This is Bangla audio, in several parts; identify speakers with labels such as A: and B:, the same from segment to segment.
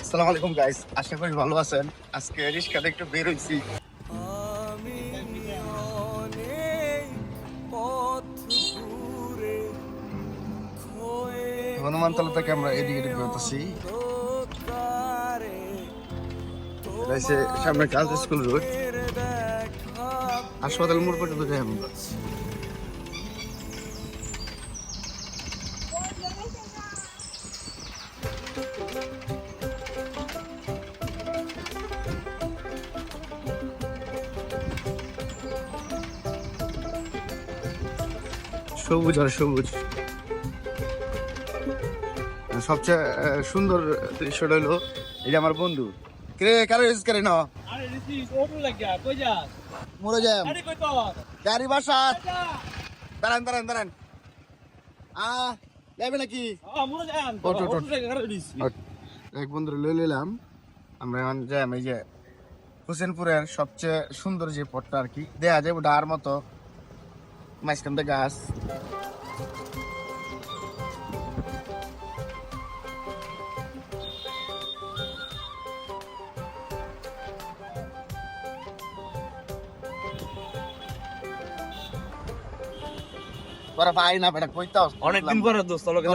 A: আসসালামু আলাইকুম গাইস, আশা করি ভালো আছেন। আজকে রিস্কাতে একটু বের হইছি। হনুমানতলা থেকে আমরা এদিকে বেরোতেছি। সামনে গার্লস স্কুল রোড, হাসপাতাল মোড় পর্যন্ত যাই আমরা। সবুজ আর সবুজ। সবচেয়ে সুন্দর দৃশ্যটা হলো এই যে আমার বন্ধু কে কারো ইউজ করে না মরে যায় গাড়ি বাসা। দাঁড়ান দাঁড়ান দাঁড়ান, যাবে নাকি? এক বন্ধু লই নিলাম আমরা। এখন যাই এই যে হোসেনপুরের সবচেয়ে সুন্দর যে পথটা আর কি দেয়া যায় ডার মতো মাঝখানটা গাছ। তোরা ভাই না বেটা কইতাস
B: অনেকদিন পরে দোস্ত লগে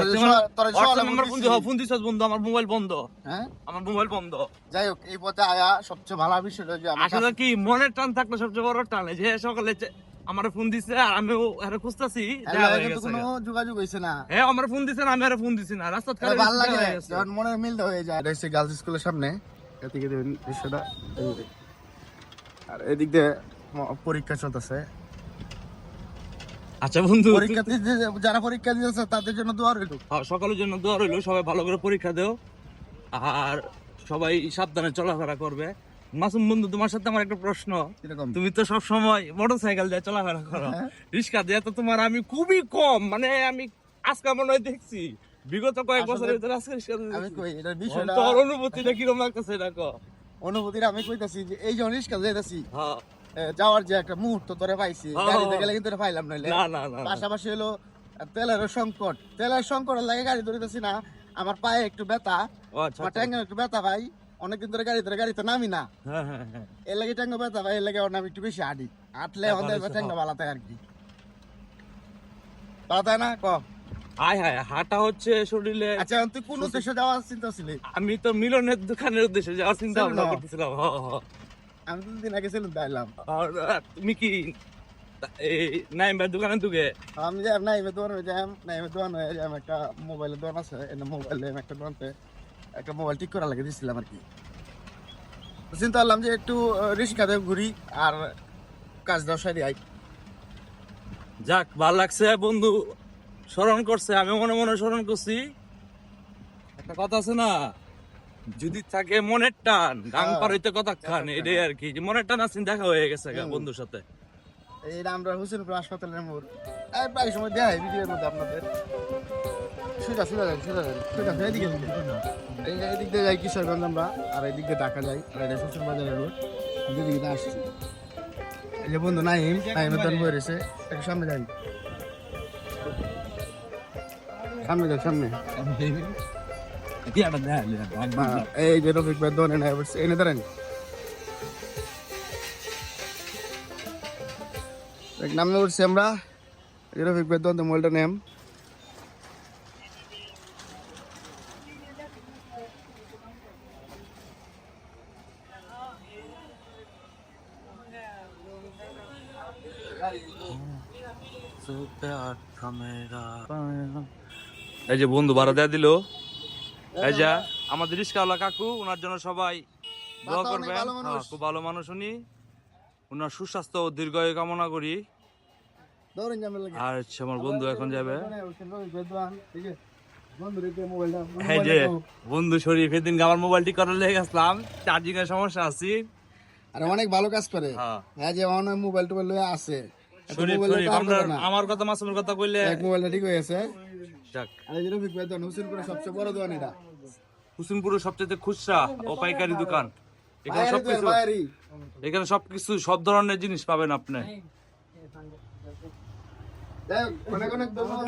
B: ফোন দিছস বন্ধু, আমার মোবাইল বন্ধ। হ্যাঁ আমার মোবাইল বন্ধ।
A: যাই হোক, এই পথে আয়া সবচেয়ে ভালো বিষয়টা যে
B: আসলে কি মনের টান থাকলে সবচেয়ে বড় টান যে সকালে আমার ফোন দিছে আর আমি আরে খুঁজতাছি,
A: কোনো যোগাযোগ হইছে না।
B: হ্যাঁ আমার ফোন দিছে না, আমি আরে ফোন দিছি না। রাস্তা
A: কালে ভালো লাগে যখন মনের মিল হয়ে যায়। এটা গার্লস স্কুলের সামনে, এদিকে দৃশ্যটা। আর এদিক দিয়ে পরীক্ষা চলতেছে।
B: আচ্ছা বন্ধু,
A: যারা পরীক্ষা দিয়েছে তাদের জন্য দোয়া রইল।
B: সকলের জন্য দোয়া রইল, সবাই ভালো করে পরীক্ষা দেও আর সবাই সাবধানে চলাফেরা করবে। মাসুম বন্ধু, তোমার সাথে আমার একটা প্রশ্ন। তুমি তো সব সময় মোটরসাইকেল দিয়ে চলাফেরা করো, রিক্সা দিয়ে তো তোমার আমি খুবই কম, মানে আমি আজকে মনে হয় দেখছি বিগত কয়েক বছরের ভিতরে আজকে রিক্সা দিয়ে। তোর অনুভূতিটা কিরকম লাগতেছে এটা কো?
A: অনুভূতিটা আমি কইতাছি যে এই যে রিক্সা যাইতাছি, যাওয়ার যে একটা মুহূর্ত ধরে পাইছি, গাড়িতে গেলে কিন্তু পাইলাম না। পাশাপাশি হলো তেলের সংকটের লাগে গাড়ি ধরিতেছি না। আমার পায়ে একটু ব্যথা, আমার ট্যাঙ্গে একটু ব্যথা ভাই। অনেকদিন ধরে গাড়িতে নামি না, এর লাগে ট্যাঙ্গে ব্যথা ভাই। এর লাগে আমি একটু বেশি হাঁটলে আমাদের ট্যাঙ্গে ভালো থাকে আর কি। ভালো থাকে না ক?
B: হাঁটা হচ্ছে শরীরে।
A: আচ্ছা, তুই কোন উদ্দেশ্যে যাওয়ার চিন্তা ছিলি?
B: আমি তো মিলনের দোকানের উদ্দেশ্যে যাওয়ার চিন্তা ভাবনা করতেছিলাম।
A: আমি তো দিন আগে ছিলাম তাইলাম।
B: তুমি কি নাইমের দোকানে ঢুকে?
A: আমি যাই নাইমের দোকানে যাই। নাইমের দোকানে যাই, একটা মোবাইলের দোকান আছে। মোবাইলে একটা দোকানতে একটা মোবাইল ঠিক করা লাগে দিয়েছিলাম আর কি। চিন্তা করলাম যে একটু রিক্সাতে ঘুরি আর কাজ দেওয়া সারি আই।
B: যাক, ভালো লাগছে বন্ধু স্মরণ করছে, আমি মনে মনে স্মরণ করছি। একটা কথা আছে না, যদি থাকে মনের টান গান পার হইতে কথা খান, এটাই আর কি। মনের টান আছে, দেখা হয়ে গেছে বন্ধুর সাথে।
A: এইটা আমরা হোসেনপুর হাসপাতালের মোড়, প্রায় সময় দেখাই ভিডিওর মধ্যে আপনাদের। এদিক দিয়ে যাই কিশোরগঞ্জ আমরা, আর এদিক দিয়ে ঢাকা যাই। আর এটা শ্বশুর বাজারের রোড, দুদিকে দিয়ে আসছি। এই যে বন্ধু নাইমের দোকান বয়ে রয়েছে, একটু সামনে যাই। সামনে যাই, সামনে। এই যে রফিক ভাই দোকানে নাই এনে ধরেন নামে উঠছি আমরা। রফিক ভাই দোকান মোবাইলটা নেম।
B: এই যে বন্ধু ভাড়া দেয়া দিল, এই যে আমাদের রিস্কাওয়ালা কাকু, ওনার জন্য সবাই দোয়া করবেন। খুব ভালো মানুষ উনি, ওনার সুস্বাস্থ্য ও দীর্ঘায়ু কামনা করি। আর আমার বন্ধু এখন যাবে। বন্ধু শরীফ এদিন আমার মোবাইল ঠিক করার লেগে গেছিলাম, চার্জিং এর সমস্যা আছে।
A: আর অনেক ভালো কাজ করে। হ্যাঁ, যে অনেক মোবাইল টোবাইল লয়ে আছে।
B: আমার কথা মাসুমের কথা কইলে
A: এক মোবাইলটা ঠিক হয়ে গেছে। আর এই যে রফিক ভাই দোকান, হোসেনপুরের সবচেয়ে বড় দোকান এটা।
B: হোসেনপুরের সবচেয়ে খুচরা ও পাইকারি দোকান। এখানে সবকিছু সব ধরনের জিনিস পাবেন আপনি।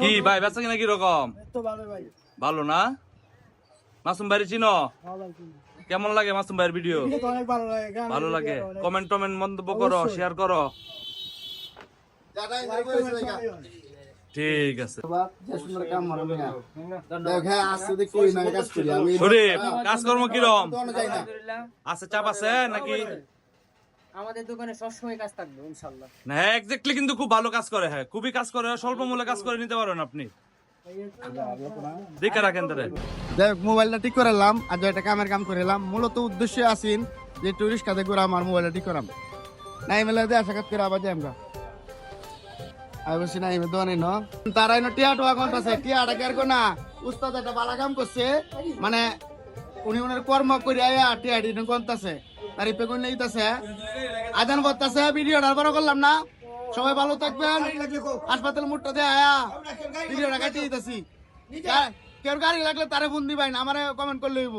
B: কি ভাই বেচা কিনা কি রকম? ভালো না? মাসুম ভাই চিনো? কেমন লাগে মাসুম ভাইয়ের ভিডিও?
C: অনেক ভালো লাগে, গান
B: ভালো লাগে?
C: অনেক-
B: কমেন্ট টমেন্ট মন্তব্য করো, শেয়ার করো। ঠিক আছে শরীফ, কাজকর্ম কিরম আছে? চাপ আছে নাকি?
D: আমাদের দোকানে সবসময় কাজ থাকবে ইনশাআল্লাহ।
B: না এক্স্যাক্টলি কিন্তু খুব ভালো কাজ করে, হ্যাঁ খুবই কাজ করে, স্বল্প মূল্যে কাজ করে নিতে পারেন আপনি, দেখে রাখেন তাহলে।
A: যাই হোক, মোবাইলটা ঠিক করালাম আর একটা কামের কাম করিলাম। মূলত উদ্দেশ্য আসিন যে টুরিস্ট কাজে করে আমার মোবাইলটা ঠিক করাম, নাই মেলে দিয়ে সাক্ষাৎ করে আবার যাই আমরা। আমি বলছি না এমনি দোয়ানি ন তারা এনে টিয়া টোয়া কন্টাছে, টিয়াটা কের না উস্তাদ একটা বালা কাম করছে, মানে উনি ওনার কর্ম করে আয়া টিয়াটি কন্টাছে, তার ইপে কোন নেইতাছে, আজান বলতাছে। ভিডিওটা বড় করলাম না, সবাই ভালো থাকবেন। হাসপাতাল মুটটা দিয়ে আয়া ভিডিওটা কাটিয়ে দিতেছি, কেউ গাড়ি লাগলে তারে ফোন দিবেন, আমারে কমেন্ট করলে হইব।